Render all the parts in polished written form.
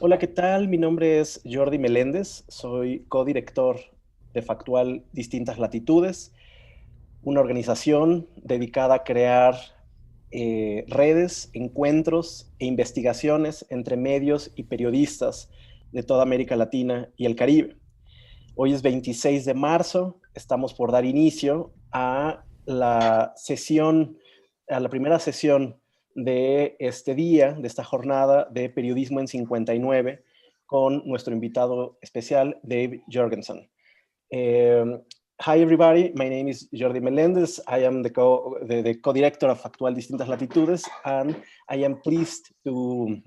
Hola, ¿qué tal? Mi nombre es Jordi Meléndez, soy codirector de Factual Distintas Latitudes, una organización dedicada a crear redes, encuentros e investigaciones entre medios y periodistas de toda América Latina y el Caribe. Hoy es 26 de marzo, estamos por dar inicio a la primera sesión de este día, de esta jornada de periodismo en 59, con nuestro invitado especial, Dave Jorgensen. Hi everybody, my name is Jordi Melendez. I am the co-director of Factual Distintas Latitudes, and I am pleased to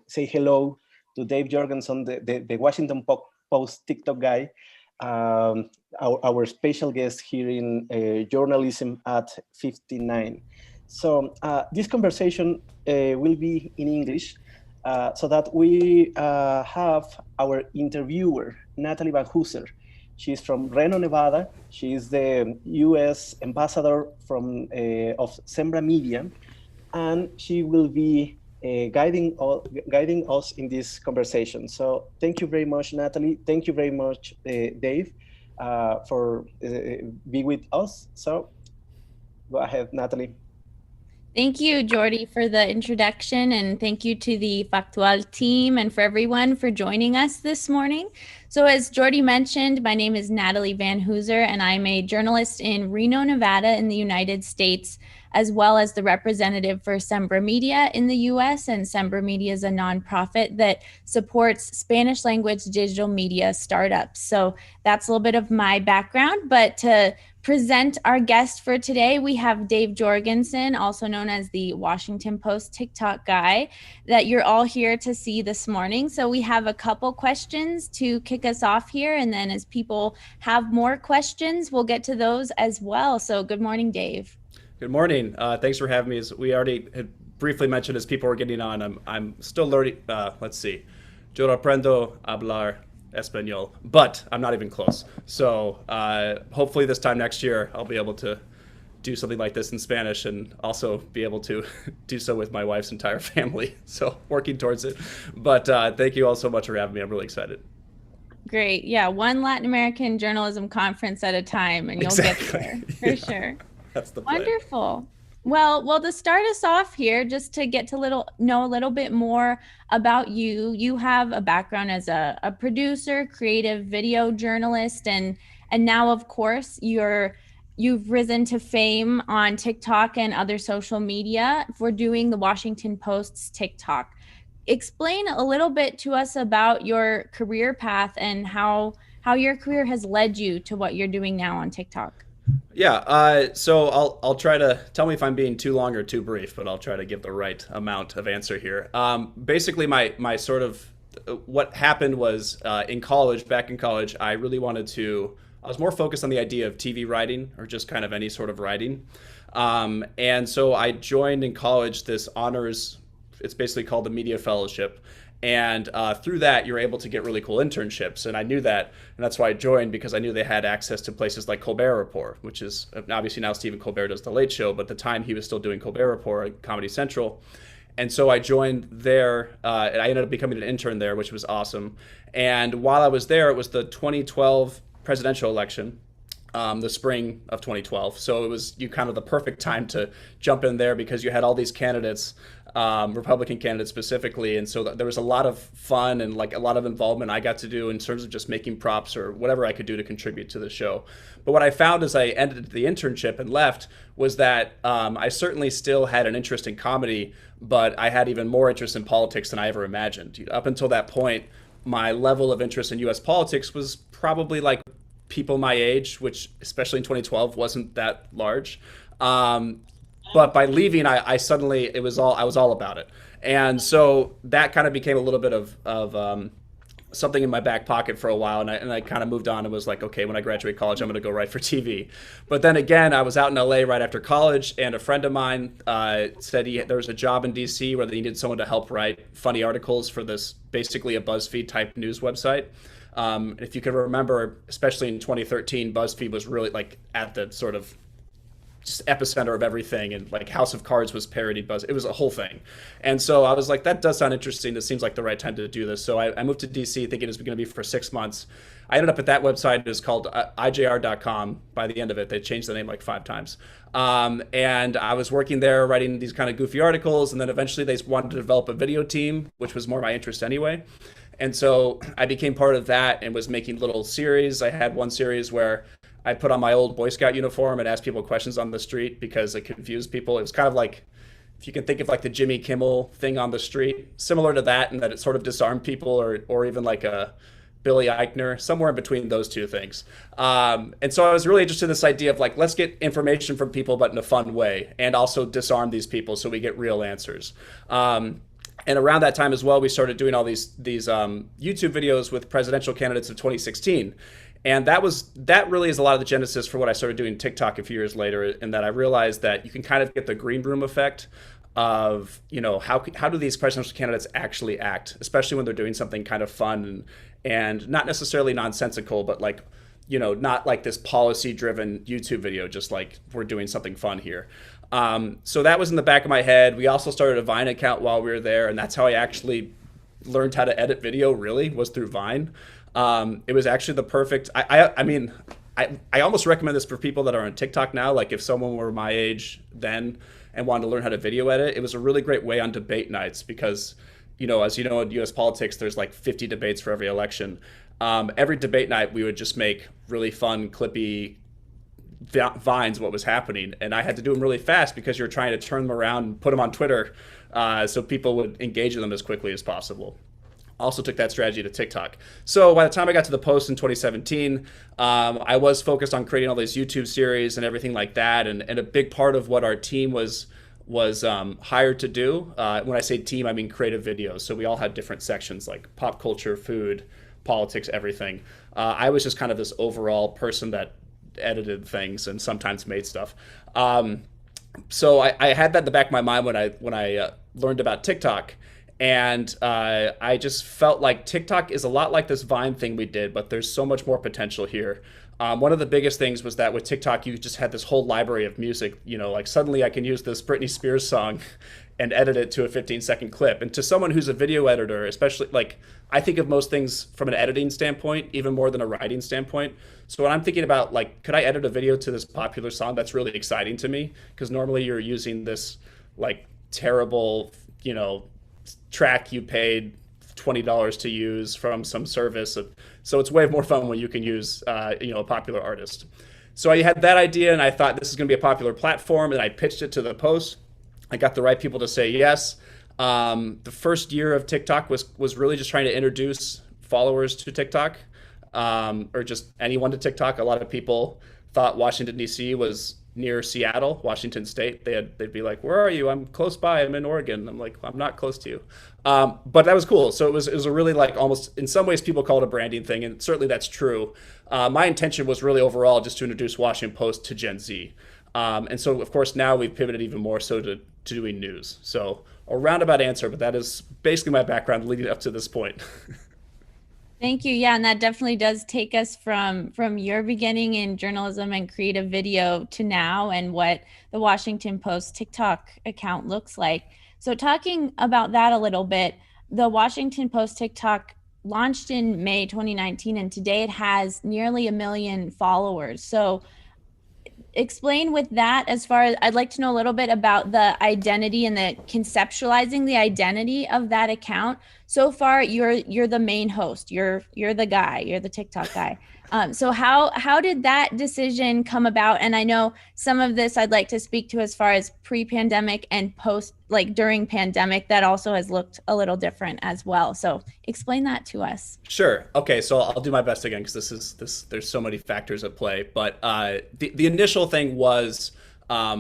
say hello to Dave Jorgensen, the Washington Post TikTok guy, our special guest here in Journalism at 59. So this conversation will be in English, so that we have our interviewer, Natalie Van Hoozer. She's from Reno, Nevada. She is the U.S. ambassador of SembraMedia, and she will be guiding us in this conversation. So thank you very much, Natalie. Thank you very much, Dave, for being with us. So go ahead, Natalie. Thank you, Jordi, for the introduction, and thank you to the Factual team and for everyone for joining us this morning. So as Jordi mentioned, my name is Natalie Van Hoozer, and I'm a journalist in Reno, Nevada in the United States, as well as the representative for SembraMedia in the US. And SembraMedia is a nonprofit that supports Spanish language digital media startups. So that's a little bit of my background, but to present our guest for today, we have Dave Jorgensen, also known as the Washington Post TikTok guy, that you're all here to see this morning. So we have a couple questions to kick us off here, and then as people have more questions, we'll get to those as well. So good morning, Dave. Good morning. Thanks for having me. As we already had briefly mentioned as people were getting on, I'm still learning. Let's see. Yo aprendo a hablar Espanol, but I'm not even close. So hopefully this time next year, I'll be able to do something like this in Spanish and also be able to do so with my wife's entire family. So working towards it. But thank you all so much for having me. I'm really excited. Great. Yeah, one Latin American journalism conference at a time, and you'll get there for sure. That's the plan. Wonderful. Well, to start us off here, just to get to know a little bit more about you, you have a background as a producer, creative video journalist, and now, of course, you've risen to fame on TikTok and other social media for doing the Washington Post's TikTok. Explain a little bit to us about your career path and how your career has led you to what you're doing now on TikTok. Yeah, so I'll try to tell me if I'm being too long or too brief, but I'll try to give the right amount of answer here. Basically, my sort of what happened was back in college, I really I was more focused on the idea of TV writing or just kind of any sort of writing. And so I joined in college this honors, it's basically called the Media Fellowship. And through that, you're able to get really cool internships. And I knew that. And that's why I joined, because I knew they had access to places like Colbert Report, which is obviously now Stephen Colbert does The Late Show. But at the time, he was still doing Colbert Report at Comedy Central. And so I joined there. And I ended up becoming an intern there, which was awesome. And while I was there, it was the 2012 presidential election. The spring of 2012. So it was kind of the perfect time to jump in there, because you had all these candidates, Republican candidates specifically. And so there was a lot of fun and like a lot of involvement I got to do in terms of just making props or whatever I could do to contribute to the show. But what I found as I ended the internship and left was that I certainly still had an interest in comedy, but I had even more interest in politics than I ever imagined. Up until that point, my level of interest in U.S. politics was probably like people my age, which especially in 2012 wasn't that large. But by leaving, I suddenly I was all about it, and so that kind of became a little bit of something in my back pocket for a while, and I kind of moved on and was like, okay, when I graduate college, I'm going to go write for TV. But then again, I was out in LA right after college, and a friend of mine said there was a job in DC where they needed someone to help write funny articles for this, basically a BuzzFeed type news website. If you could remember, especially in 2013, BuzzFeed was really like at the sort of just epicenter of everything, and like House of Cards was parodied. It was a whole thing. And so I was like, that does sound interesting. This seems like the right time to do this. So I moved to DC thinking it was going to be for 6 months. I ended up at that website. It was called IJR.com. By the end of it, they changed the name like 5 times. And I was working there writing these kind of goofy articles. And then eventually they wanted to develop a video team, which was more my interest anyway. And so I became part of that and was making little series. I had one series where I put on my old Boy Scout uniform and asked people questions on the street because it confused people. It was kind of like, if you can think of like the Jimmy Kimmel thing on the street, similar to that, in that it sort of disarmed people, or even like a Billy Eichner, somewhere in between those two things. And so I was really interested in this idea of like, let's get information from people, but in a fun way, and also disarm these people so we get real answers. And around that time as well, we started doing all these YouTube videos with presidential candidates of 2016. And that really is a lot of the genesis for what I started doing TikTok a few years later, in that I realized that you can kind of get the green room effect of, how do these presidential candidates actually act, especially when they're doing something kind of fun and not necessarily nonsensical, but like, not like this policy-driven YouTube video, just like we're doing something fun here. So that was in the back of my head. We also started a Vine account while we were there, and that's how I actually learned how to edit video, really, was through Vine. It was actually the perfect, I mean, I almost recommend this for people that are on TikTok now. Like if someone were my age then and wanted to learn how to video edit, it was a really great way on debate nights because, as you know, in US politics, there's like 50 debates for every election. Every debate night, we would just make really fun, clippy vines of what was happening. And I had to do them really fast because you're trying to turn them around and put them on Twitter so people would engage in them as quickly as possible. Also took that strategy to TikTok. So by the time I got to the Post in 2017, I was focused on creating all these YouTube series and everything like that. And a big part of what our team was hired to do, when I say team, I mean creative videos. So we all had different sections like pop culture, food, politics, everything. I was just kind of this overall person that edited things and sometimes made stuff. So I had that in the back of my mind when I learned about TikTok. And I just felt like TikTok is a lot like this Vine thing we did, but there's so much more potential here. One of the biggest things was that with TikTok, you just had this whole library of music. Like suddenly I can use this Britney Spears song and edit it to a 15-second clip. And to someone who's a video editor, especially, like, I think of most things from an editing standpoint, even more than a writing standpoint. So when I'm thinking about, like, could I edit a video to this popular song, that's really exciting to me, because normally you're using this, like, terrible, track you paid $20 to use from some service. So it's way more fun when you can use, a popular artist. So I had that idea, and I thought this is going to be a popular platform, and I pitched it to the Post. I got the right people to say yes. The first year of TikTok was really just trying to introduce followers to TikTok, or just anyone to TikTok. A lot of people thought Washington, D.C. was near Seattle, Washington State. They'd be like, "Where are you?" "I'm close by. I'm in Oregon." I'm like, "I'm not close to you." But that was cool. So it was a really, like, almost, in some ways people call it a branding thing, and certainly that's true. My intention was really overall just to introduce Washington Post to Gen Z. And so, of course, now we've pivoted even more so to doing news. So a roundabout answer, but that is basically my background leading up to this point. Thank you. Yeah, and that definitely does take us from your beginning in journalism and creative video to now, and what the Washington Post TikTok account looks like. So talking about that a little bit, the Washington Post TikTok launched in May 2019, and today it has nearly 1 million followers. So explain with that, as far as, I'd like to know a little bit about the identity and the conceptualizing the identity of that account. So far, you're the main host. You're the guy. You're the TikTok guy. So how did that decision come about? And I know some of this I'd like to speak to as far as pre-pandemic and post, like during pandemic, that also has looked a little different as well. So explain that to us. Sure. Okay. So I'll do my best again, because there's so many factors at play. But the initial thing was, I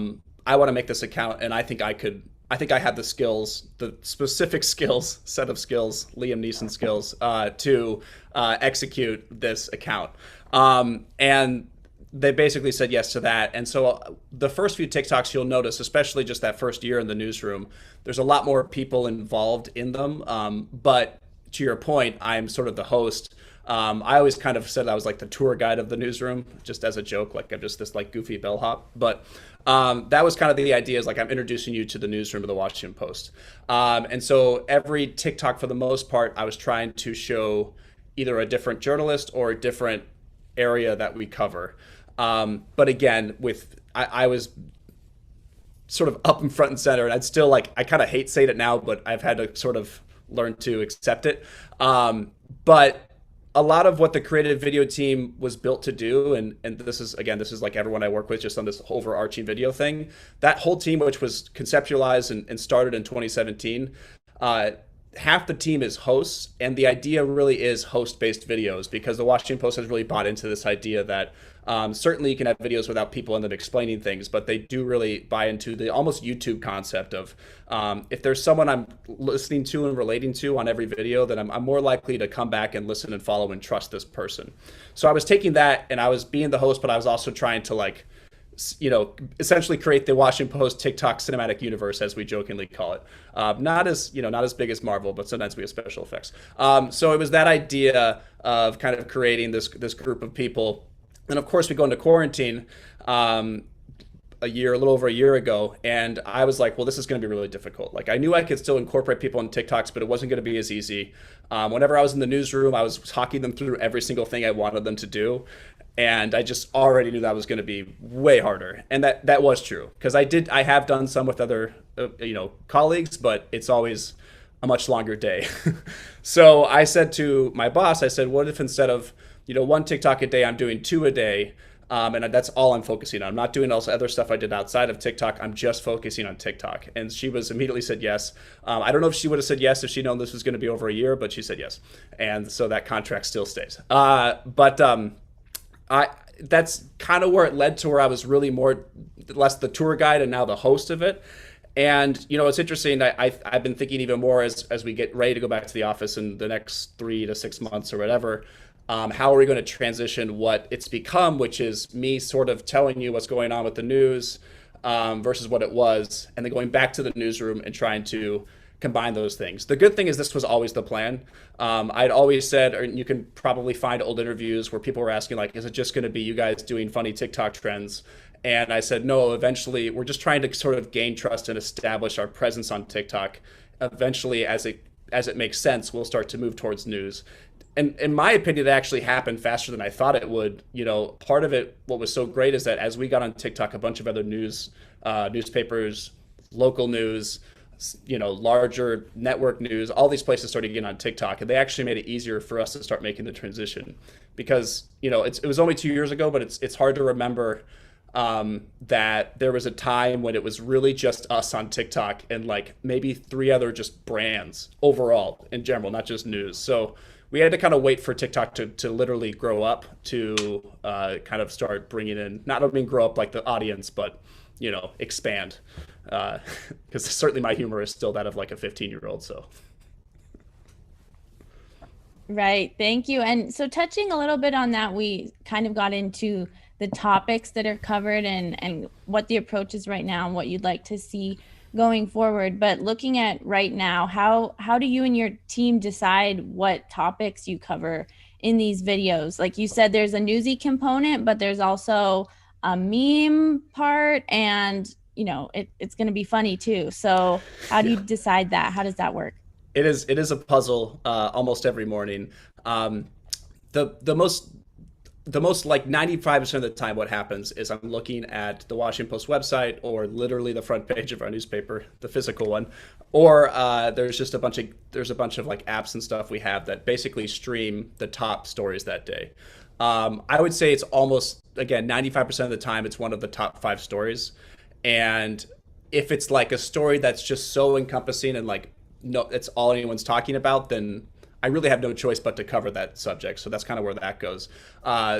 want to make this account, and I think I had the skills, the specific set of skills, Liam Neeson skills, to execute this account. And they basically said yes to that. And so the first few TikToks, you'll notice, especially just that first year in the newsroom, there's a lot more people involved in them. But to your point, I'm sort of the host. I always kind of said I was like the tour guide of the newsroom, just as a joke, like I'm just this like goofy bellhop. But that was kind of the idea, is like I'm introducing you to the newsroom of the Washington Post. And so every TikTok, for the most part, I was trying to show either a different journalist or a different area that we cover. But again, I was sort of up in front and center, and I'd still like, I kind of hate saying it now, but I've had to sort of learn to accept it. But a lot of what the creative video team was built to do, and this is like everyone I work with just on this overarching video thing, that whole team, which was conceptualized and started in 2017, half the team is hosts, and the idea really is host-based videos, because the Washington Post has really bought into this idea that certainly you can have videos without people in them explaining things, but they do really buy into the almost YouTube concept of if there's someone I'm listening to and relating to on every video, then I'm more likely to come back and listen and follow and trust this person. So I was taking that, and I was being the host, but I was also trying to, like, you know, essentially create the Washington Post TikTok cinematic universe, as we jokingly call it. Not as big as Marvel, but sometimes we have special effects. So it was that idea of kind of creating this group of people. And of course, we go into quarantine a little over a year ago, and I was like, well, this is going to be really difficult. Like, I knew I could still incorporate people on TikToks, but it wasn't going to be as easy. Whenever I was in the newsroom, I was talking them through every single thing I wanted them to do. And I just already knew that was going to be way harder. And that was true, because I have done some with other, colleagues, but it's always a much longer day. So I said to my boss, I said, what if instead of, one TikTok a day, I'm doing 2 a day. And that's all I'm focusing on. I'm not doing all this other stuff I did outside of TikTok. I'm just focusing on TikTok. And she was immediately said yes. I don't know if she would have said yes if she'd known this was going to be over a year, but she said yes. And so that contract still stays. That's kind of where it led to, where I was really less the tour guide and now the host of it. And, it's interesting. I've been thinking even more as we get ready to go back to the office in the next 3 to 6 months or whatever. How are we going to transition what it's become, which is me sort of telling you what's going on with the news versus what it was, and then going back to the newsroom and trying to combine those things. The good thing is this was always the plan. I'd always said, or you can probably find old interviews where people were asking, like, is it just going to be you guys doing funny TikTok trends? And I said, no, eventually we're just trying to sort of gain trust and establish our presence on TikTok. Eventually, as it makes sense, we'll start to move towards news. And in my opinion, it actually happened faster than I thought it would. Part of it, what was so great is that as we got on TikTok, a bunch of other newspapers, local news, larger network news, all these places started getting on TikTok, and they actually made it easier for us to start making the transition, because, it was only 2 years ago, but it's hard to remember that there was a time when it was really just us on TikTok and like maybe 3 other just brands overall in general, not just news. So we had to kind of wait for TikTok to literally grow up to kind of start bringing in, not only grow up like the audience, but, expand. Because certainly my humor is still that of like a 15-year-old. So. Right. Thank you. And so touching a little bit on that, we kind of got into the topics that are covered and what the approach is right now and what you'd like to see going forward. But looking at right now, how do you and your team decide what topics you cover in these videos? Like you said, there's a newsy component, but there's also a meme part, and it's going to be funny too. So how do you decide that? How does that work? It is a puzzle almost every morning. The most like 95% of the time what happens is I'm looking at the Washington Post website, or literally the front page of our newspaper, the physical one, or there's a bunch of like apps and stuff we have that basically stream the top stories that day. I would say it's almost, again, 95% of the time it's one of the top 5 stories. And if it's like a story that's just so encompassing and like, no, it's all anyone's talking about, then I really have no choice but to cover that subject. So that's kind of where that goes.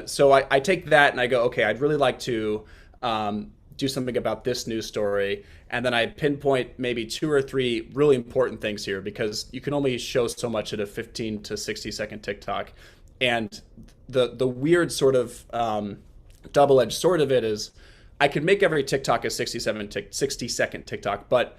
So I take that and I go, okay, I'd really like to do something about this news story. And then I pinpoint maybe 2 or 3 really important things here, because you can only show so much at a 15 to 60 second TikTok. And the weird sort of double-edged sword of it is I could make every TikTok a 60 second TikTok, but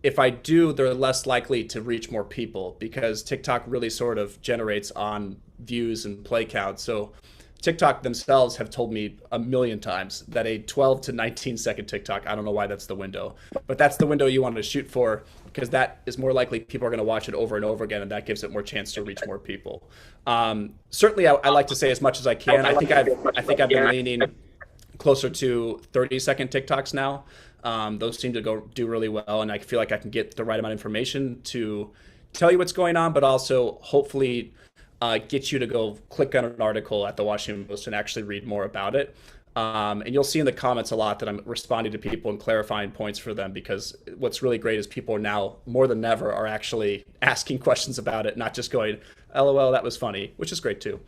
if I do, they're less likely to reach more people because TikTok really sort of generates on views and play count. So TikTok themselves have told me a million times that a 12 to 19 second TikTok, I don't know why that's the window, but that's the window you want to shoot for because that is more likely people are going to watch it over and over again, and that gives it more chance to reach more people. Certainly, I like to say as much as I can. I think I've been leaning closer to 30-second TikToks now. Those seem to do really well, and I feel like I can get the right amount of information to tell you what's going on, but also hopefully get you to go click on an article at the Washington Post and actually read more about it. And you'll see in the comments a lot that I'm responding to people and clarifying points for them, because what's really great is people are now more than ever are actually asking questions about it, not just going, LOL, that was funny, which is great too.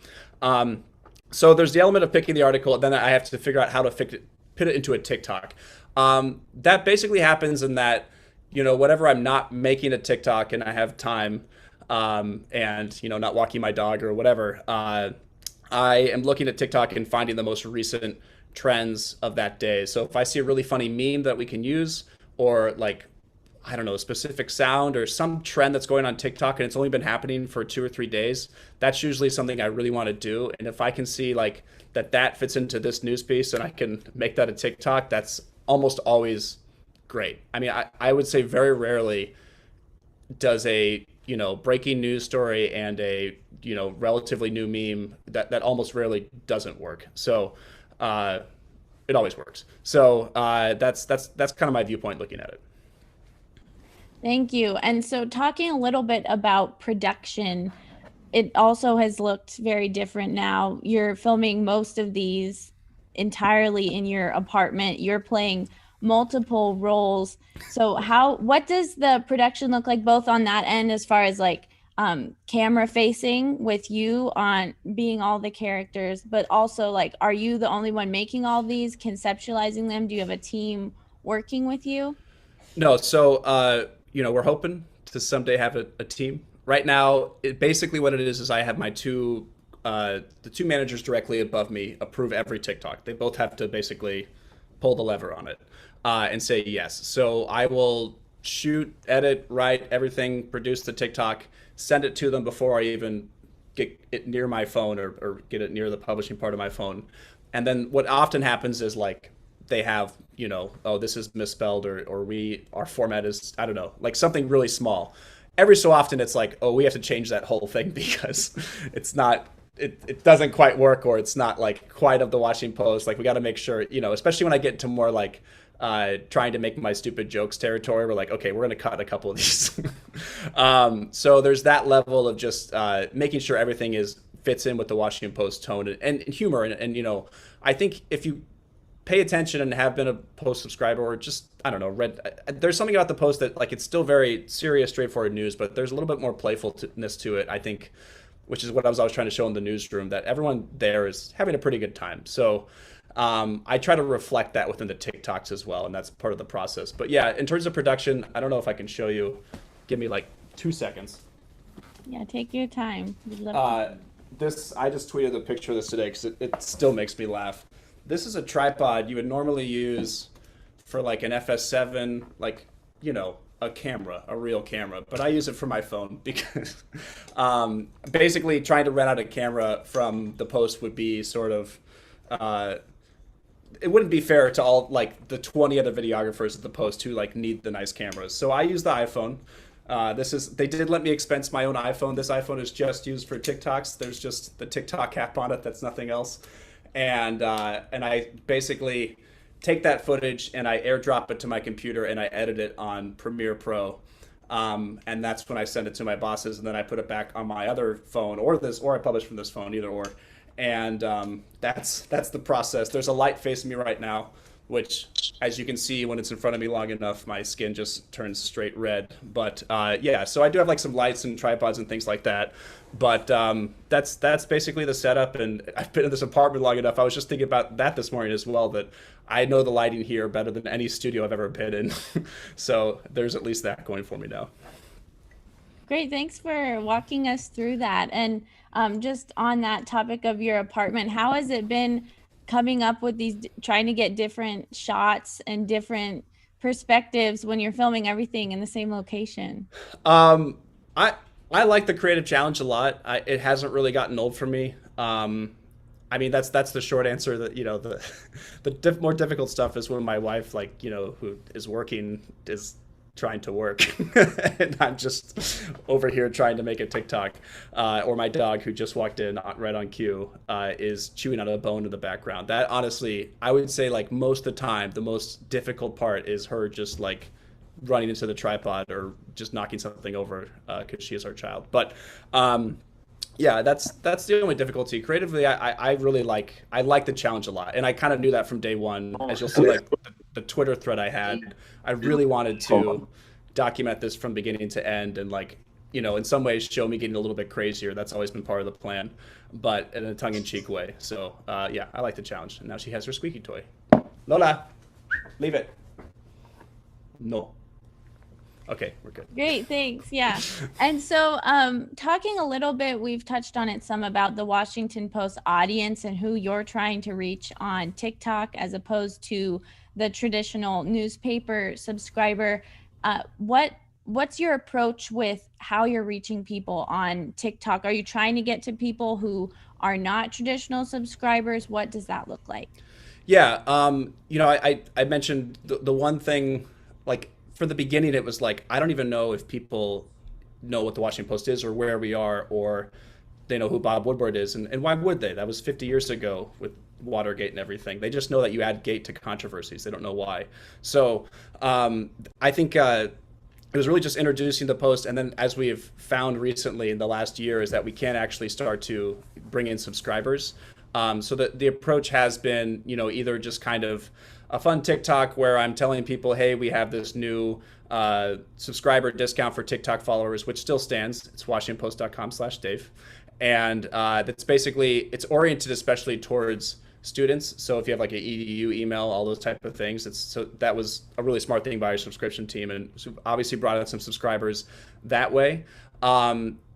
So there's the element of picking the article, and then I have to figure out how to put it into a TikTok. That basically happens in that, whatever I'm not making a TikTok and I have time, and not walking my dog or whatever, I am looking at TikTok and finding the most recent trends of that day. So if I see a really funny meme that we can use, or a specific sound or some trend that's going on TikTok and it's only been happening for 2 or 3 days, that's usually something I really want to do. And if I can see that fits into this news piece and I can make that a TikTok, that's almost always great. I mean, I would say very rarely does a breaking news story and a relatively new meme that almost rarely doesn't work. So it always works. So that's kind of my viewpoint looking at it. Thank you. And so talking a little bit about production, it also has looked very different now. You're filming most of these entirely in your apartment. You're playing multiple roles. So what does the production look like both on that end as far as camera facing with you on being all the characters, but also are you the only one making all these, conceptualizing them? Do you have a team working with you? No. So, we're hoping to someday have a team. Right now, basically what it is I have my the two managers directly above me approve every TikTok. They both have to basically pull the lever on it and say yes. So I will shoot, edit, write everything, produce the TikTok, send it to them before I even get it near my phone or get it near the publishing part of my phone. And then what often happens is they have, oh, this is misspelled or our format is, I don't know, something really small. Every so often it's oh, we have to change that whole thing because it's not, it doesn't quite work, or it's not quite of the Washington Post. We got to make sure, especially when I get to more trying to make my stupid jokes territory, we're okay, we're going to cut a couple of these. So there's that level of just making sure everything fits in with the Washington Post tone and humor. And I think if you pay attention and have been a Post subscriber or just, I don't know, read, there's something about the Post that it's still very serious, straightforward news, but there's a little bit more playfulness to it, I think, which is what I was always trying to show in the newsroom, that everyone there is having a pretty good time. So I try to reflect that within the TikToks as well, and that's part of the process. But yeah, in terms of production, I don't know if I can show you. Give me 2 seconds. Yeah, take your time. I just tweeted a picture of this today because it still makes me laugh. This is a tripod you would normally use for an FS7, a camera, a real camera, but I use it for my phone because basically trying to rent out a camera from the Post would be sort of, it wouldn't be fair to all the 20 other videographers at the Post who need the nice cameras. So I use the iPhone. They did let me expense my own iPhone. This iPhone is just used for TikToks. There's just the TikTok app on it. That's nothing else. And I basically take that footage and I airdrop it to my computer and I edit it on Premiere Pro. And that's when I send it to my bosses, and then I put it back on my other phone or I publish from this phone, either or. And that's the process. There's a light facing me right now, which, as you can see, when it's in front of me long enough, my skin just turns straight red. But yeah, so I do have some lights and tripods and things like that. But that's basically the setup. And I've been in this apartment long enough. I was just thinking about that this morning as well, that I know the lighting here better than any studio I've ever been in. So there's at least that going for me now. Great. Thanks for walking us through that. And just on that topic of your apartment, how has it been coming up with trying to get different shots and different perspectives when you're filming everything in the same location? I like the creative challenge a lot. It hasn't really gotten old for me. I mean, that's the short answer. That, you know, the more difficult stuff is when my wife, like, you know, who is working, is trying to work and I'm just over here trying to make a TikTok, or my dog, who just walked in right on cue, is chewing on a bone in the background. That, honestly, I would say, like, most of the time, the most difficult part is her just, like, running into the tripod or just knocking something over, because she is our child. But yeah, that's the only difficulty. Creatively, I really like the challenge a lot, and I kind of knew that from day one. As you'll see, like the Twitter thread I had, I really wanted to document this from beginning to end, and, like, you know, in some ways show me getting a little bit crazier. That's always been part of the plan, but in a tongue-in-cheek way. So yeah, I like the challenge. And now she has her squeaky toy. Lola, leave it. No. Okay, we're good. Great, thanks. Yeah. And so talking a little bit, we've touched on it some, about the Washington Post audience and who you're trying to reach on TikTok as opposed to the traditional newspaper subscriber. What's your approach with how you're reaching people on TikTok? Are you trying to get to people who are not traditional subscribers? What does that look like? Yeah, you know, I mentioned the one thing, like, for the beginning, it was like, I don't even know if people know what the Washington Post is or where we are, or they know who Bob Woodward is. And why would they? That was 50 years ago with Watergate and everything. They just know that you add gate to controversies. They don't know why. So I think it was really just introducing the Post. And then, as we have found recently in the last year, is that we can actually start to bring in subscribers. So the approach has been, you know, either just kind of a fun TikTok where I'm telling people, hey, we have this new subscriber discount for TikTok followers, which still stands. It's WashingtonPost.com/Dave. And that's basically, it's oriented especially towards students. So if you have like an EEUU email, all those type of things, so that was a really smart thing by our subscription team, and obviously brought in some subscribers that way.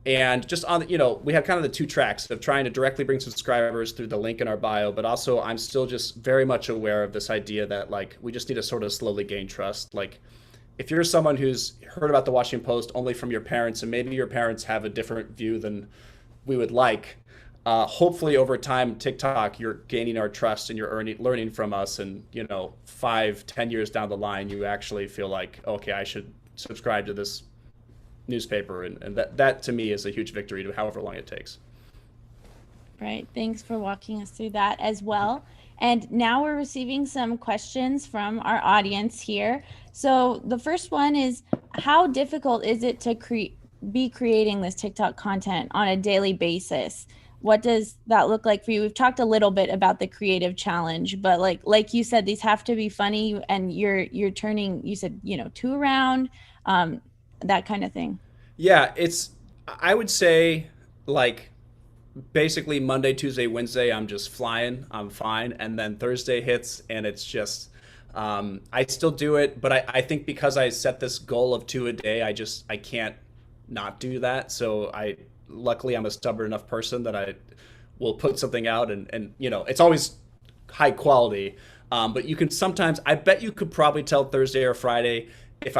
And just on, you know, we have kind of the two tracks of trying to directly bring subscribers through the link in our bio, but also I'm still just very much aware of this idea that, like, we just need to sort of slowly gain trust. Like, if you're someone who's heard about the Washington Post only from your parents, and maybe your parents have a different view than we would like, hopefully over time, TikTok, you're gaining our trust and you're learning from us. And, you know, 5-10 years down the line, you actually feel like, okay, I should subscribe to this newspaper, and that to me is a huge victory, to however long it takes. Right. Thanks for walking us through that as well. And now we're receiving some questions from our audience here. So the first one is, how difficult is it to be creating this TikTok content on a daily basis? What does that look like for you? We've talked a little bit about the creative challenge, but like you said, these have to be funny, and you're turning, you said, you know, 2 around, that kind of thing. Yeah, I would say, like, basically Monday, Tuesday, Wednesday, I'm just flying, I'm fine. And then Thursday hits and it's just, I still do it, but I think because I set this goal of 2 a day, I can't not do that. So luckily I'm a stubborn enough person that I will put something out, and you know, it's always high quality. But you can sometimes, I bet you could probably tell Thursday or Friday, if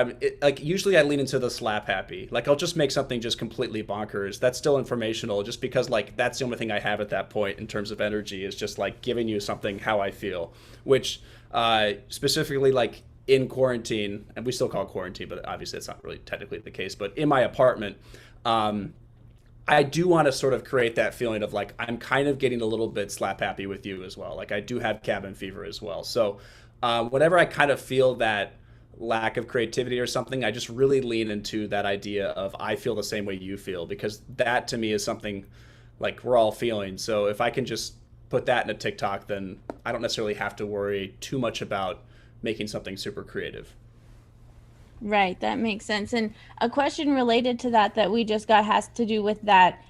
usually I lean into the slap happy. Like, I'll just make something just completely bonkers. That's still informational, just because, like, that's the only thing I have at that point in terms of energy, is just, like, giving you something how I feel, which specifically, like, in quarantine, and we still call it quarantine, but obviously it's not really technically the case, but in my apartment, I do want to sort of create that feeling of, like, I'm kind of getting a little bit slap happy with you as well. Like, I do have cabin fever as well. So whenever I kind of feel that lack of creativity or something, I just really lean into that idea of, I feel the same way you feel, because that to me is something, like, we're all feeling. So if I can just put that in a TikTok, then I don't necessarily have to worry too much about making something super creative. Right, that makes sense. And a question related to that we just got has to do with that,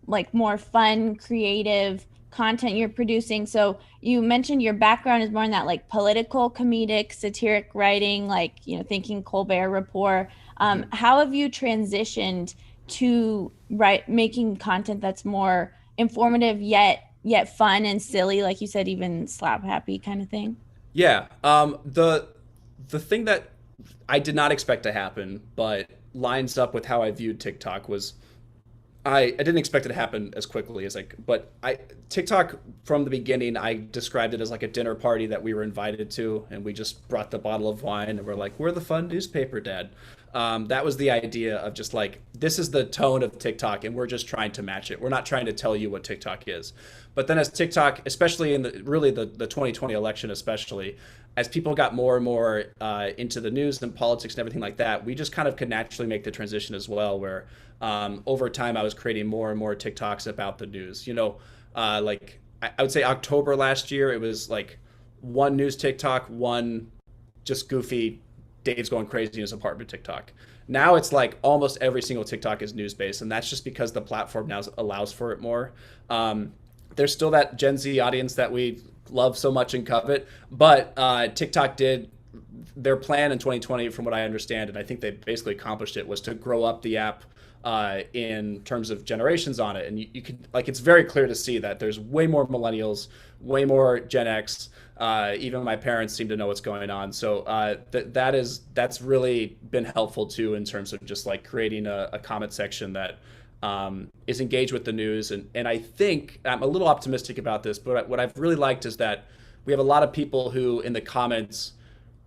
like, more fun, creative content you're producing. So you mentioned your background is more in that, like, political, comedic, satiric writing, like, you know, thinking Colbert Report. How have you transitioned to making content that's more informative yet fun and silly, like you said, even slap happy kind of thing? Yeah, the thing that I did not expect to happen, but lines up with how I viewed TikTok was I didn't expect it to happen as quickly as TikTok from the beginning, I described it as like a dinner party that we were invited to, and we just brought the bottle of wine and we're like, we're the fun newspaper, Dad. That was the idea of just like, this is the tone of TikTok and we're just trying to match it. We're not trying to tell you what TikTok is. But then as TikTok, especially in the 2020 election, especially as people got more and more into the news and politics and everything like that, we just kind of could naturally make the transition as well, where over time I was creating more and more TikToks about the news. Like I would say October last year, it was like one news TikTok, one just goofy Dave's going crazy in his apartment TikTok. Now it's like almost every single TikTok is news-based, and that's just because the platform now allows for it more. There's still that Gen Z audience that we love so much and covet, but TikTok did their plan in 2020, from what I understand, and I think they basically accomplished it, was to grow up the app in terms of generations on it. And you can, like, it's very clear to see that there's way more millennials, way more Gen X. Even my parents seem to know what's going on. So that's really been helpful too, in terms of just like creating a comment section that is engaged with the news. And I think I'm a little optimistic about this, but what I've really liked is that we have a lot of people who in the comments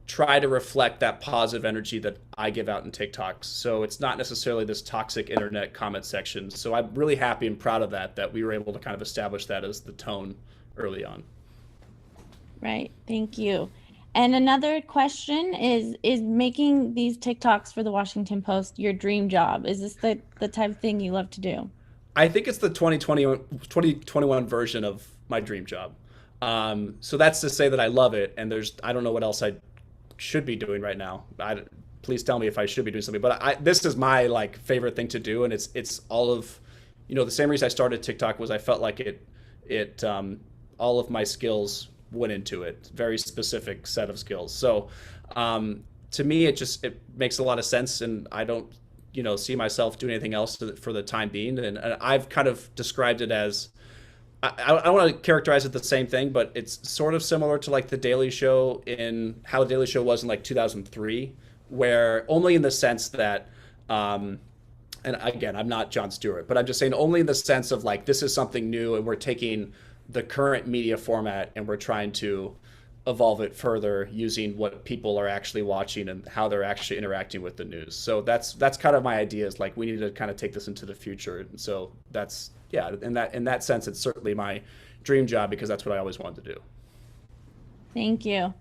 try to reflect that positive energy that I give out in TikToks. So it's not necessarily this toxic internet comment section. So I'm really happy and proud of that we were able to kind of establish that as the tone early on. Right. Thank you. And another question is making these TikToks for the Washington Post your dream job? Is this the type of thing you love to do? I think it's the 2021 version of my dream job. So that's to say that I love it, and I don't know what else I should be doing right now. Please tell me if I should be doing something, but this is my like favorite thing to do, and it's all of, the same reason I started TikTok was I felt like it all of my skills went into it, very specific set of skills. So to me, it makes a lot of sense, and I don't see myself doing anything else for the time being. And I've kind of described it as, I don't want to characterize it the same thing, but it's sort of similar to like the Daily Show, in how the Daily Show was in like 2003, where only in the sense that, and again, I'm not Jon Stewart, but I'm just saying only in the sense of like, this is something new and we're taking the current media format and we're trying to evolve it further using what people are actually watching and how they're actually interacting with the news. So that's kind of my idea, is like, we need to kind of take this into the future. And so that's, yeah, in that sense, it's certainly my dream job, because that's what I always wanted to do. Thank you.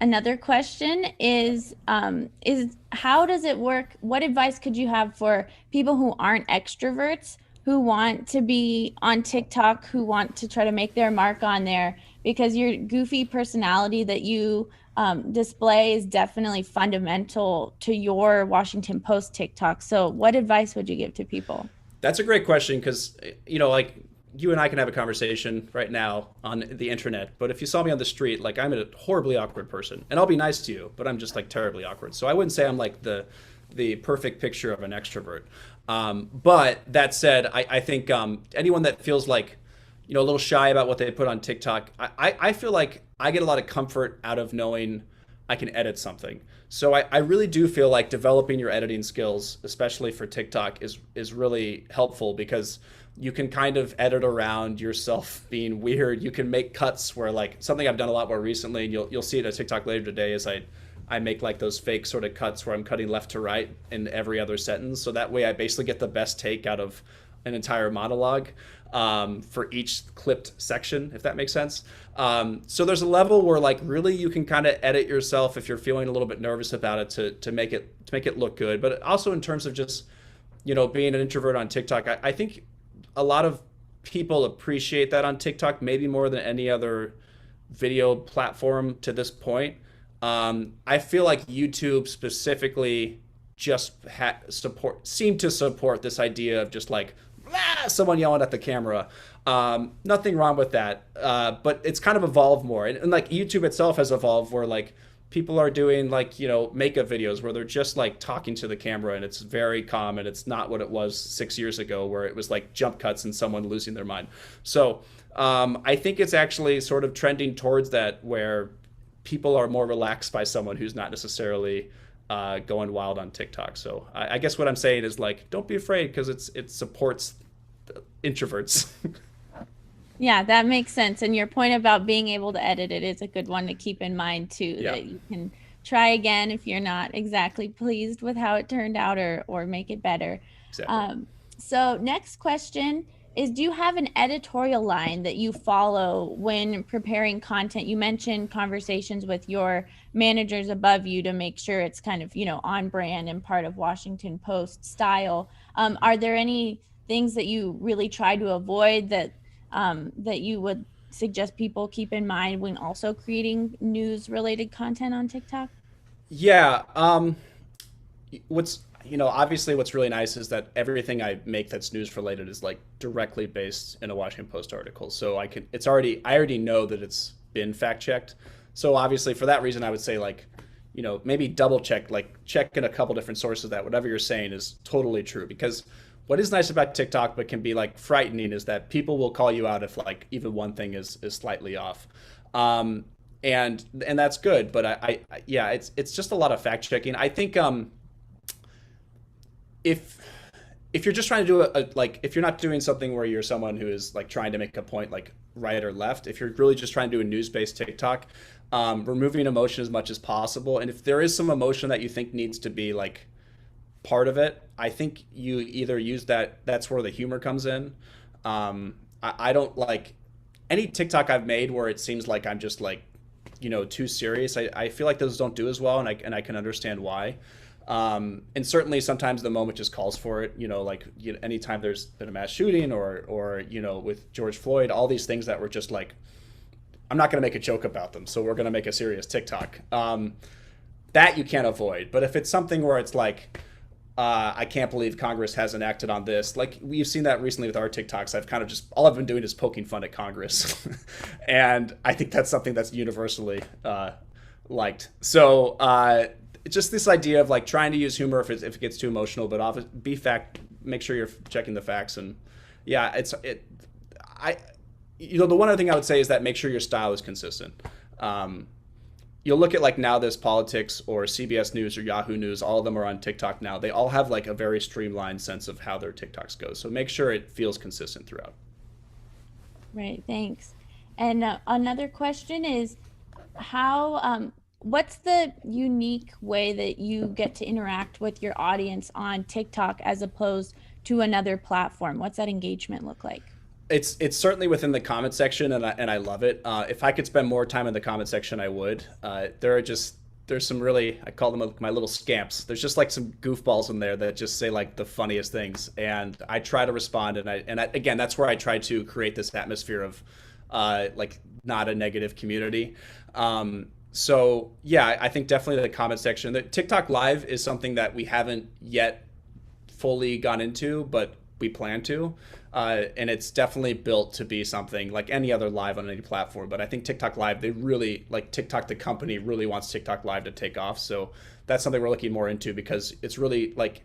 Another question is how does it work? What advice could you have for people who aren't extroverts, who want to be on TikTok, who want to try to make their mark on there? Because your goofy personality that you display is definitely fundamental to your Washington Post TikTok. So what advice would you give to people? That's a great question, because, like, you and I can have a conversation right now on the internet, but if you saw me on the street, like, I'm a horribly awkward person, and I'll be nice to you, but I'm just like terribly awkward. So I wouldn't say I'm like the perfect picture of an extrovert. But that said, I think anyone that feels like, a little shy about what they put on TikTok, I feel like I get a lot of comfort out of knowing I can edit something. So I really do feel like developing your editing skills, especially for TikTok, is really helpful, because you can kind of edit around yourself being weird. You can make cuts where, like, something I've done a lot more recently, and you'll see it on TikTok later today, is I make like those fake sort of cuts where I'm cutting left to right in every other sentence. So that way I basically get the best take out of an entire monologue for each clipped section, if that makes sense. So there's a level where, like, really you can kind of edit yourself if you're feeling a little bit nervous about it to make it look good. But also in terms of just, being an introvert on TikTok, I think a lot of people appreciate that on TikTok, maybe more than any other video platform to this point. I feel like YouTube specifically just seemed to support this idea of just like, someone yelling at the camera. Nothing wrong with that, but it's kind of evolved more. And like YouTube itself has evolved, where like people are doing like, makeup videos where they're just like talking to the camera, and it's very calm, and it's not what it was 6 years ago, where it was like jump cuts and someone losing their mind. So I think it's actually sort of trending towards that, where people are more relaxed by someone who's not necessarily going wild on TikTok. So I guess what I'm saying is like, don't be afraid, because it supports introverts. Yeah, that makes sense. And your point about being able to edit it is a good one to keep in mind too, Yeah. that you can try again if you're not exactly pleased with how it turned out, or make it better. Exactly. So next question is, do you have an editorial line that you follow when preparing content? You mentioned conversations with your managers above you to make sure it's kind of, on brand and part of Washington Post style. Are there any things that you really try to avoid that you would suggest people keep in mind when also creating news related content on TikTok? Yeah. Obviously what's really nice is that everything I make that's news related is like directly based in a Washington Post article. So I already know that it's been fact checked. So obviously for that reason, I would say like, maybe double check, like check in a couple different sources that whatever you're saying is totally true. Because what is nice about TikTok, but can be like frightening, is that people will call you out if like even one thing is slightly off. And that's good. But it's just a lot of fact checking. I think, if you're just trying to do if you're not doing something where you're someone who is like trying to make a point like right or left, if you're really just trying to do a news-based TikTok, removing emotion as much as possible. And if there is some emotion that you think needs to be like part of it, I think you either use that's where the humor comes in. I don't like any TikTok I've made where it seems like I'm just like, too serious. I feel like those don't do as well, and I can understand why. And certainly sometimes the moment just calls for it, anytime there's been a mass shooting or with George Floyd, all these things that were just like, I'm not going to make a joke about them, so we're going to make a serious TikTok. That you can't avoid. But if it's something where it's like, I can't believe Congress hasn't acted on this. Like we've seen that recently with our TikToks. I've kind of all I've been doing is poking fun at Congress. And I think that's something that's universally liked. So, just this idea of like trying to use humor if it gets too emotional, but make sure you're checking the facts. And yeah, the one other thing I would say is that make sure your style is consistent. You'll look at like Now This Politics or CBS News or Yahoo News, all of them are on TikTok now. They all have like a very streamlined sense of how their TikToks go. So make sure it feels consistent throughout. Right, thanks. And another question is what's the unique way that you get to interact with your audience on TikTok as opposed to another platform? What's that engagement look like? It's certainly within the comment section, and I love it. If I could spend more time in the comment section, I would. There's some really, I call them my little scamps. There's just like some goofballs in there that just say like the funniest things, and I try to respond. And again, that's where I try to create this atmosphere of like not a negative community. So yeah, I think definitely the comment section. The TikTok Live is something that we haven't yet fully gone into, but we plan to. And it's definitely built to be something like any other live on any platform. But I think TikTok Live, they really, like TikTok, the company really wants TikTok Live to take off. So that's something we're looking more into, because it's really like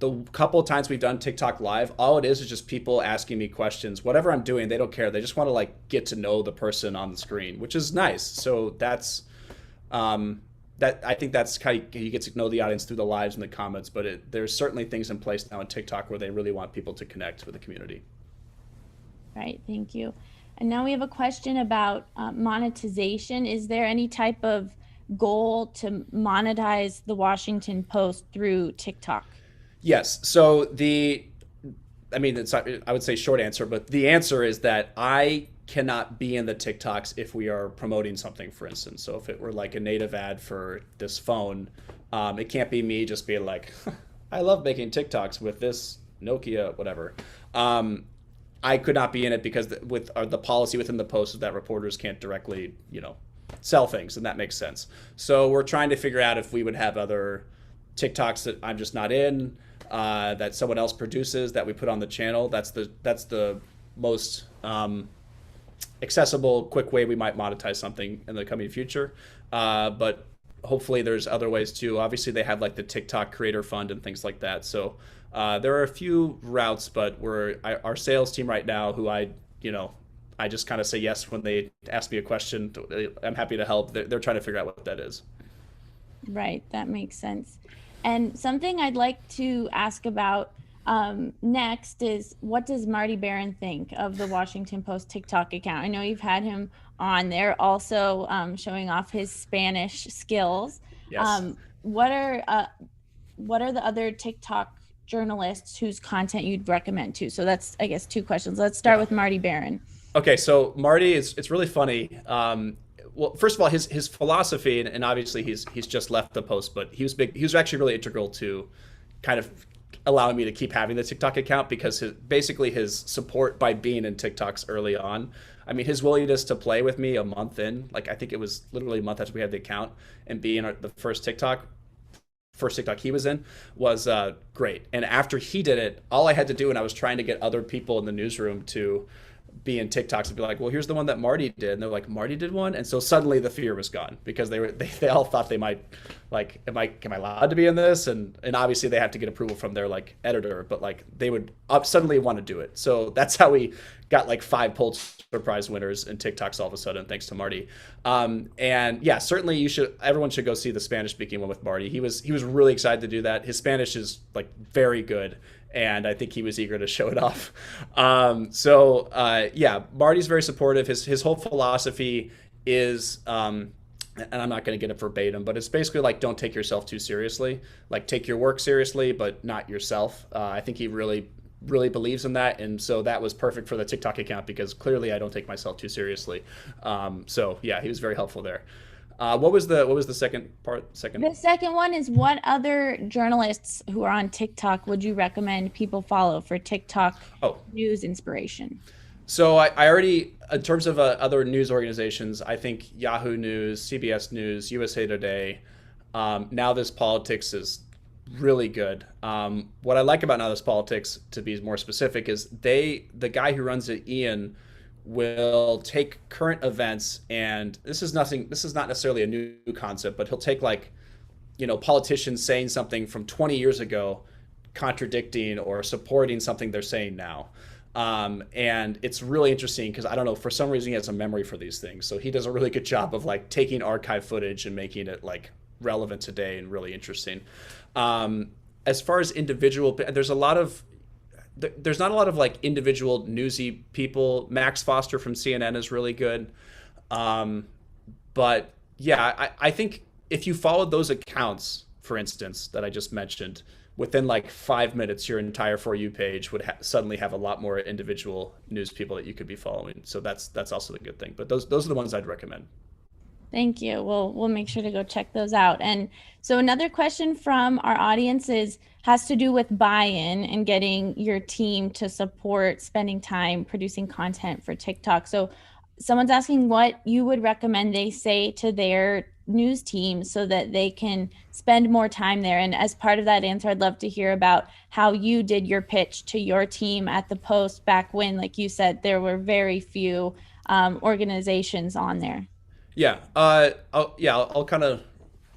the couple of times we've done TikTok Live, all it is just people asking me questions. Whatever I'm doing, they don't care. They just want to like get to know the person on the screen, which is nice. So that's I think that's how you get to know the audience through the lives and the comments. But there's certainly things in place now on TikTok where they really want people to connect with the community. Right, thank you. And now we have a question about monetization. Is there any type of goal to monetize the Washington Post through TikTok? Yes. So I would say short answer, but the answer is that I cannot be in the TikToks if we are promoting something, for instance. So if it were like a native ad for this phone, it can't be me just being like, I love making TikToks with this Nokia, whatever. I could not be in it because the policy within the Post is that reporters can't directly, sell things, and that makes sense. So we're trying to figure out if we would have other TikToks that I'm just not in, that someone else produces that we put on the channel. That's the most accessible, quick way we might monetize something in the coming future. But hopefully there's other ways too. Obviously they have like the TikTok Creator Fund and things like that. So there are a few routes, but our sales team right now, who I just kind of say yes when they ask me a question. I'm happy to help. They're trying to figure out what that is. Right, that makes sense. And something I'd like to ask about next is, what does Marty Barron think of the Washington Post TikTok account? I know you've had him on there also showing off his Spanish skills. Yes. What are the other TikTok journalists whose content you'd recommend to? So that's, I guess, two questions. Let's start with Marty Barron. Okay, so Marty, it's really funny. Well, first of all, his philosophy, and obviously he's just left the Post, but he was actually really integral to kind of allowing me to keep having the TikTok account, because basically his support by being in TikToks early on. I mean, his willingness to play with me a month in, like I think it was literally a month after we had the account, and being the first TikTok he was in was great. And after he did it, all I had to do, and I was trying to get other people in the newsroom to be in TikToks and be like, well, here's the one that Marty did. And they're like, Marty did one? And so suddenly the fear was gone, because they all thought they might, like, am I allowed to be in this? And obviously they have to get approval from their like editor, but like they would suddenly want to do it. So that's how we got like 5 Pulitzer Prize winners in TikToks all of a sudden, thanks to Marty. And yeah, certainly everyone should go see the Spanish speaking one with Marty. He was really excited to do that. His Spanish is like very good, and I think he was eager to show it off. Yeah, Marty's very supportive. His whole philosophy is, and I'm not going to get it verbatim, but it's basically like, don't take yourself too seriously. Like, take your work seriously, but not yourself. I think he really believes in that, and so that was perfect for the TikTok account, because clearly I don't take myself too seriously. So yeah, he was very helpful there. What was the second part? The second one is, what other journalists who are on TikTok would you recommend people follow for TikTok news inspiration? So I already, in terms of other news organizations, I think Yahoo News, CBS News, USA Today, Now This Politics is really good. What I like about Now This Politics, to be more specific, is the guy who runs it, Ian, will take current events, and this is not necessarily a new concept, but he'll take, like, politicians saying something from 20 years ago, contradicting or supporting something they're saying now. And it's really interesting, because I don't know, for some reason he has a memory for these things. So he does a really good job of like taking archive footage and making it like relevant today and really interesting. As far as individual, there's not a lot of like individual newsy people. Max Foster from CNN is really good. But yeah, I think if you followed those accounts, for instance, that I just mentioned, within like 5 minutes, your entire For You page would suddenly have a lot more individual news people that you could be following. So that's also a good thing. But those are the ones I'd recommend. Thank you. We'll make sure to go check those out. And so another question from our audience has to do with buy-in and getting your team to support spending time producing content for TikTok. So someone's asking what you would recommend they say to their news team so that they can spend more time there. And as part of that answer, I'd love to hear about how you did your pitch to your team at the Post back when, like you said, there were very few organizations on there. Yeah, I'll kind of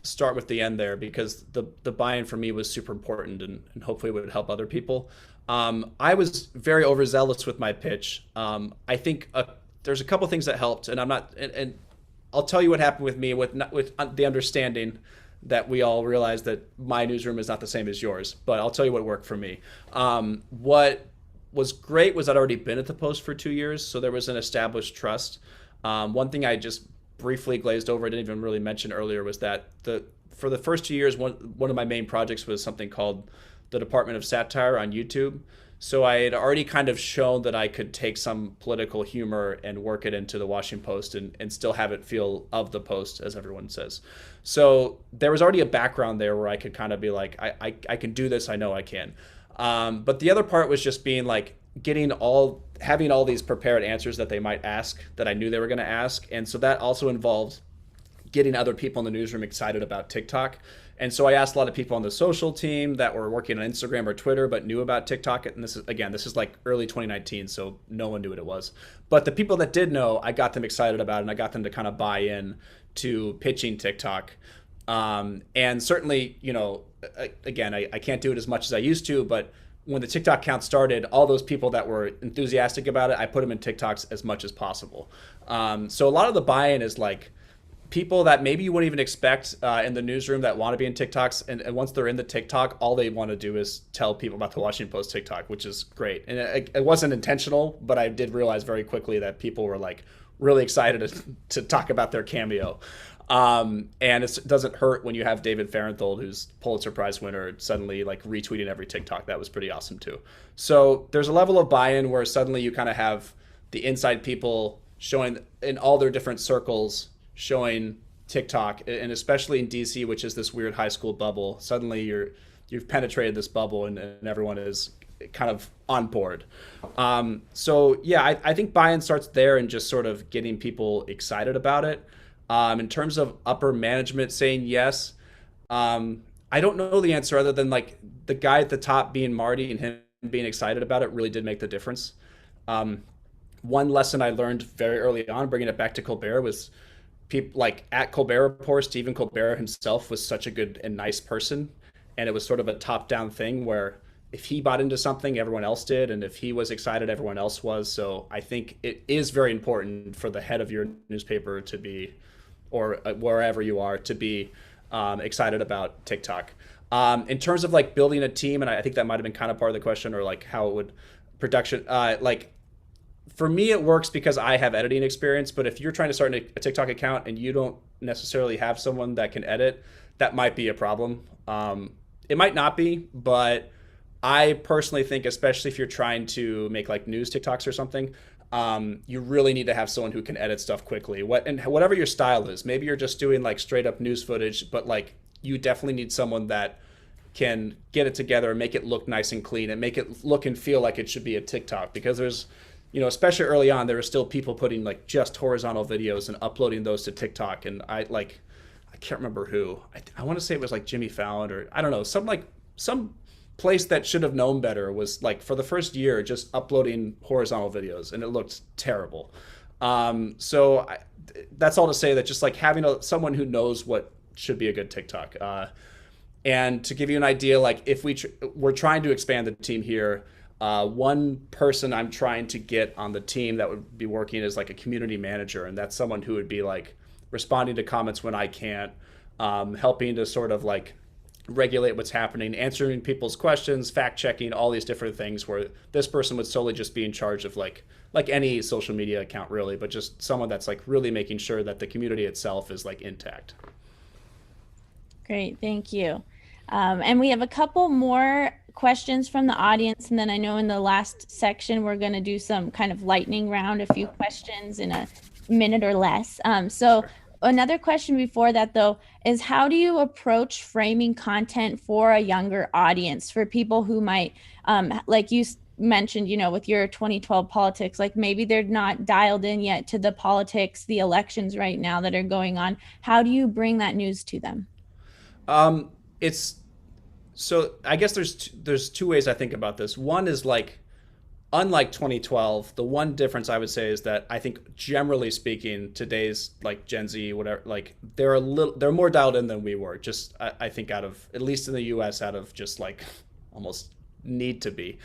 start with the end there, because the buy-in for me was super important, and hopefully would help other people. I was very overzealous with my pitch. I think there's a couple things that helped, and and I'll tell you what happened with me with the understanding that we all realize that my newsroom is not the same as yours, but I'll tell you what worked for me. What was great was I'd already been at the Post for 2 years, so there was an established trust. One thing I just briefly glazed over, I didn't even really mention earlier, was that for the first 2 years, one of my main projects was something called the Department of Satire on YouTube. So I had already kind of shown that I could take some political humor and work it into the Washington Post and still have it feel of the Post, as everyone says. So there was already a background there where I could kind of be like, I can do this, I know I can. But the other part was just being like, having all these prepared answers that they might ask, that I knew they were going to ask. And so that also involved getting other people in the newsroom excited about TikTok. And so I asked a lot of people on the social team that were working on Instagram or Twitter but knew about TikTok. And this is like early 2019, so no one knew what it was. But the people that did know, I got them excited about it, and I got them to kind of buy in to pitching TikTok. And certainly, again, I can't do it as much as I used to, but when the TikTok count started, all those people that were enthusiastic about it, I put them in TikToks as much as possible. So a lot of the buy-in is like people that maybe you wouldn't even expect in the newsroom that want to be in TikToks. And once they're in the TikTok, all they want to do is tell people about the Washington Post TikTok, which is great. And it wasn't intentional, but I did realize very quickly that people were like really excited to talk about their cameo. And it doesn't hurt when you have David Farenthold, who's Pulitzer Prize winner, suddenly like retweeting every TikTok. That was pretty awesome too. So there's a level of buy-in where suddenly you kind of have the inside people showing in all their different circles, showing TikTok, and especially in DC, which is this weird high school bubble. Suddenly you've penetrated this bubble and everyone is kind of on board. So yeah, I think buy-in starts there and just sort of getting people excited about it. In terms of upper management saying yes, I don't know the answer other than like the guy at the top being Marty and him being excited about it really did make the difference. One lesson I learned very early on, bringing it back to Colbert, was people like at Colbert Report, Stephen Colbert himself was such a good and nice person. And it was sort of a top-down thing where if he bought into something, everyone else did. And if he was excited, everyone else was. So I think it is very important for the head of your newspaper to be, or wherever you are, to be excited about TikTok. In terms of like building a team, and I think that might have been kind of part of the question, or like how it would production, like for me, it works because I have editing experience. But if you're trying to start a TikTok account and you don't necessarily have someone that can edit, that might be a problem. It might not be, but I personally think, especially if you're trying to make like news TikToks or something, you really need to have someone who can edit stuff quickly. Whatever your style is, maybe you're just doing like straight up news footage, but like you definitely need someone that can get it together and make it look nice and clean and make it look and feel like it should be a TikTok. Because there's, especially early on, there are still people putting like just horizontal videos and uploading those to TikTok. And I can't remember who. I want to say it was like Jimmy Fallon, or I don't know, some place that should have known better was like for the first year just uploading horizontal videos, and it looked terrible. So that's all to say that just like having someone who knows what should be a good TikTok. And to give you an idea, like if we're trying to expand the team here, one person I'm trying to get on the team that would be working as like a community manager, and that's someone who would be like responding to comments when I can't, helping to sort of like regulate what's happening, answering people's questions, fact checking, all these different things, where this person would solely just be in charge of like any social media account really, but just someone that's like really making sure that the community itself is like intact. Great, thank you. And we have a couple more questions from the audience, and then I know in the last section we're going to do some kind of lightning round, a few questions in a minute or less. So another question before that, though, is how do you approach framing content for a younger audience, for people who might, like you mentioned, with your 2012 politics, like maybe they're not dialed in yet to the politics, the elections right now that are going on. How do you bring that news to them? So I guess there's two ways I think about this. One is like, unlike 2012, the one difference I would say is that I think generally speaking, today's like Gen Z, whatever, like they're more dialed in than we were. Just I think out of, at least in the US, out of just like almost need to be.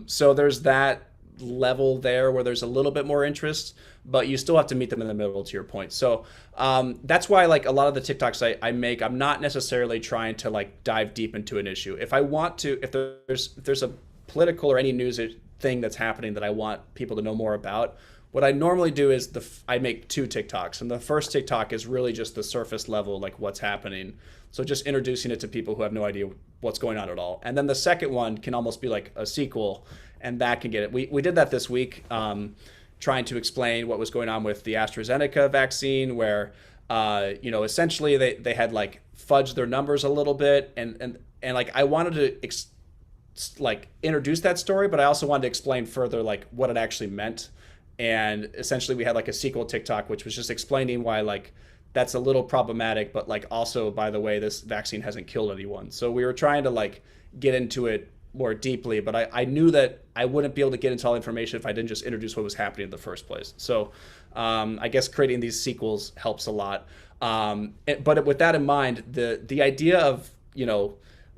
So there's that level there where there's a little bit more interest, but you still have to meet them in the middle, to your point. So that's why like a lot of the TikToks I make, I'm not necessarily trying to like dive deep into an issue. If I want to, if there's a political or any news thing that's happening that I want people to know more about, what I normally do is I make two TikToks, and the first TikTok is really just the surface level, like what's happening. So just introducing it to people who have no idea what's going on at all. And then the second one can almost be like a sequel, and that can get it. We did that this week, trying to explain what was going on with the AstraZeneca vaccine, where essentially they had like fudged their numbers a little bit, and like I wanted to introduce that story, but I also wanted to explain further like what it actually meant. And essentially we had like a sequel TikTok, which was just explaining why like that's a little problematic, but like also, by the way, this vaccine hasn't killed anyone. So we were trying to like get into it more deeply, but I knew that I wouldn't be able to get into all the information if I didn't just introduce what was happening in the first place. So I guess creating these sequels helps a lot. But with that in mind, the idea of,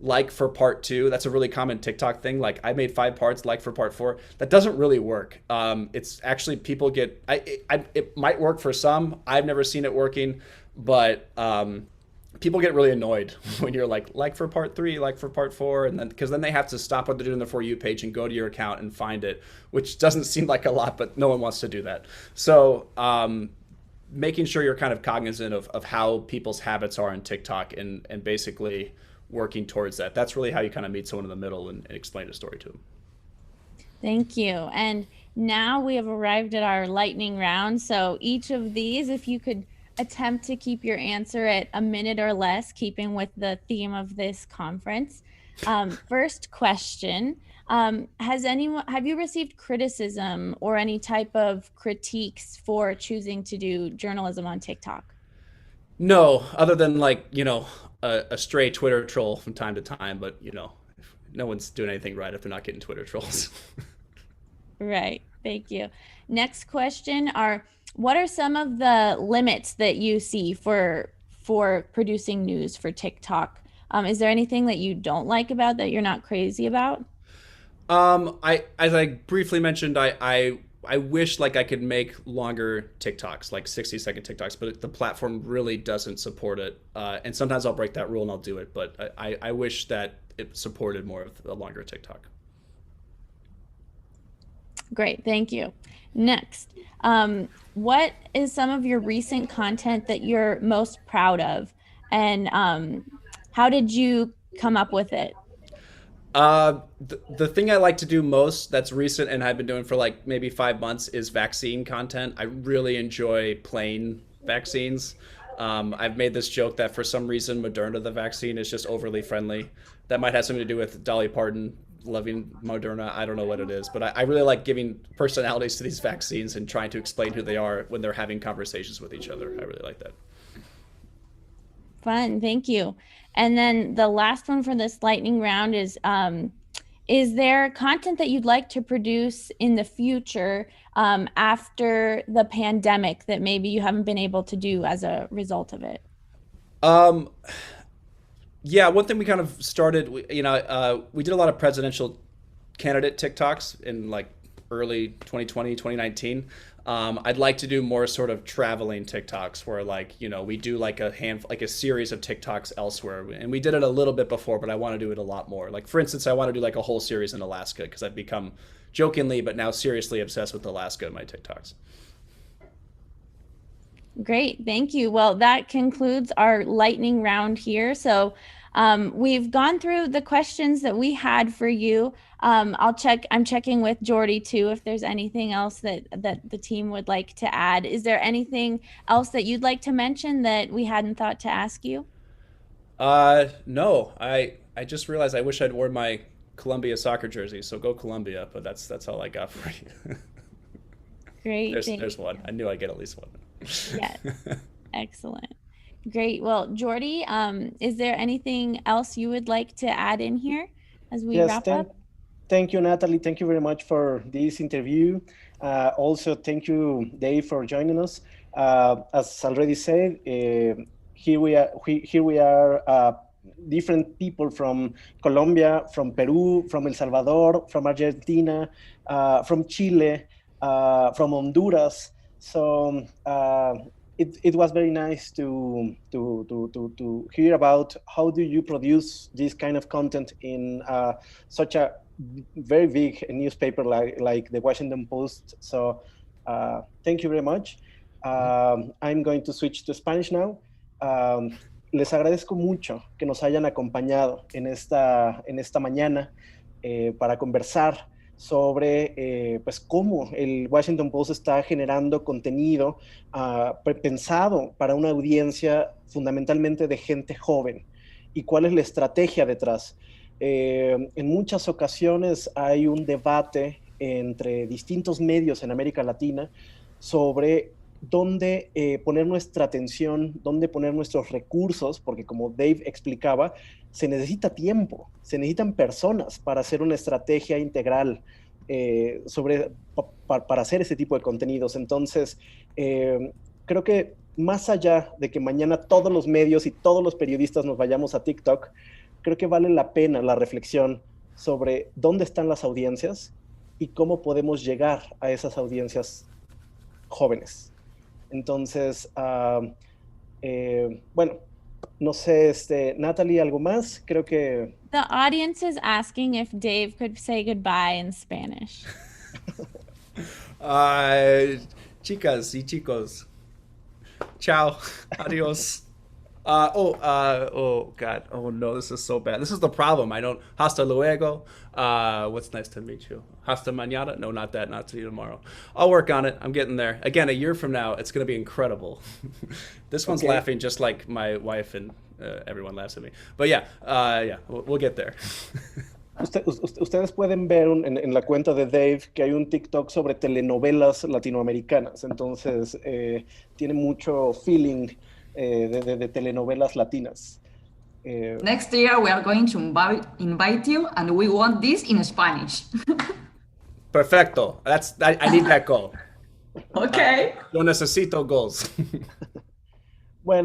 like for part 2. That's a really common TikTok thing. Like I made 5 parts, like for part 4. That doesn't really work. It's actually people get, it might work for some. I've never seen it working, but people get really annoyed when you're like for part 3, like for part 4, and then because then they have to stop what they're doing on the For You page and go to your account and find it, which doesn't seem like a lot, but no one wants to do that. So making sure you're kind of cognizant of how people's habits are on TikTok and basically working towards that. That's really how you kind of meet someone in the middle and explain a story to them. Thank you. And now we have arrived at our lightning round. So each of these, if you could attempt to keep your answer at a minute or less, keeping with the theme of this conference. First question, have you received criticism or any type of critiques for choosing to do journalism on TikTok? No, other than like, a stray Twitter troll from time to time, but no one's doing anything right if they're not getting Twitter trolls. Right, thank you. Next question what are some of the limits that you see for producing news for TikTok? Is there anything that you don't like about that you're not crazy about? As I briefly mentioned, I wish like I could make longer TikToks, like 60-second TikToks, but the platform really doesn't support it. And sometimes I'll break that rule and I'll do it, but I wish that it supported more of a longer TikTok. Great, thank you. Next, what is some of your recent content that you're most proud of, and how did you come up with it? The thing I like to do most that's recent and I've been doing for like maybe 5 months is vaccine content. I really enjoy playing vaccines. I've made this joke that for some reason Moderna, the vaccine, is just overly friendly. That might have something to do with Dolly Parton loving Moderna. I don't know what it is, but I really like giving personalities to these vaccines and trying to explain who they are when they're having conversations with each other. I really like that. Fun, thank you. And then the last one for this lightning round is there content that you'd like to produce in the future after the pandemic that maybe you haven't been able to do as a result of it? Yeah, one thing we kind of started, we did a lot of presidential candidate TikToks in like early 2020, 2019. I'd like to do more sort of traveling TikToks where we do like a series of TikToks elsewhere. And we did it a little bit before, but I want to do it a lot more. Like for instance, I want to do like a whole series in Alaska because I've become jokingly, but now seriously obsessed with Alaska in my TikToks. Great, thank you. Well, that concludes our lightning round here. So we've gone through the questions that we had for you. I'm checking with Jordy too if there's anything else that the team would like to add. Is there anything else that you'd like to mention that we hadn't thought to ask you? No, I just realized I wish I'd worn my Columbia soccer jersey, so go Columbia, but that's all I got for you. Great. There's one. I knew I'd get at least one. Yes. Excellent. Great. Well, Jordy, is there anything else you would like to add in here as we wrap up? Thank you, Natalie. Thank you very much for this interview. Also, thank you, Dave, for joining us. As already said, here we are, different people from Colombia, from Peru, from El Salvador, from Argentina, from Chile, from Honduras. So it was very nice to hear about how do you produce this kind of content in such a very big newspaper like the Washington Post. So thank you very much. I'm going to switch to Spanish now. Les agradezco mucho que nos hayan acompañado en esta mañana para conversar sobre pues cómo el Washington Post está generando contenido pensado para una audiencia fundamentalmente de gente joven y cuál es la estrategia detrás. En muchas ocasiones hay un debate entre distintos medios en América Latina sobre dónde poner nuestra atención, dónde poner nuestros recursos, porque como Dave explicaba, se necesita tiempo, se necesitan personas para hacer una estrategia integral para hacer ese tipo de contenidos. Entonces, creo que más allá de que mañana todos los medios y todos los periodistas nos vayamos a TikTok, creo que vale la pena la reflexión sobre dónde están las audiencias y cómo podemos llegar a esas audiencias jóvenes. Entonces, bueno, no sé, Natalie, ¿algo más? Creo que... The audience is asking if Dave could say goodbye in Spanish. Chicas y chicos. Ciao. Adios. Oh God. Oh no, this is so bad. This is the problem. I don't. Hasta luego. What's nice to meet you? Hasta mañana? No, not that. Not see you tomorrow. I'll work on it. I'm getting there. Again, a year from now, it's going to be incredible. This one's laughing just like my wife and everyone laughs at me. But yeah, we'll get there. Ustedes pueden ver en la cuenta de Dave que hay un TikTok sobre telenovelas latinoamericanas. Entonces, tiene mucho feeling de telenovelas latinas. Next year we are going to invite you, and we want this in Spanish. Perfecto. I need that goal. Okay. Yo necesito goals.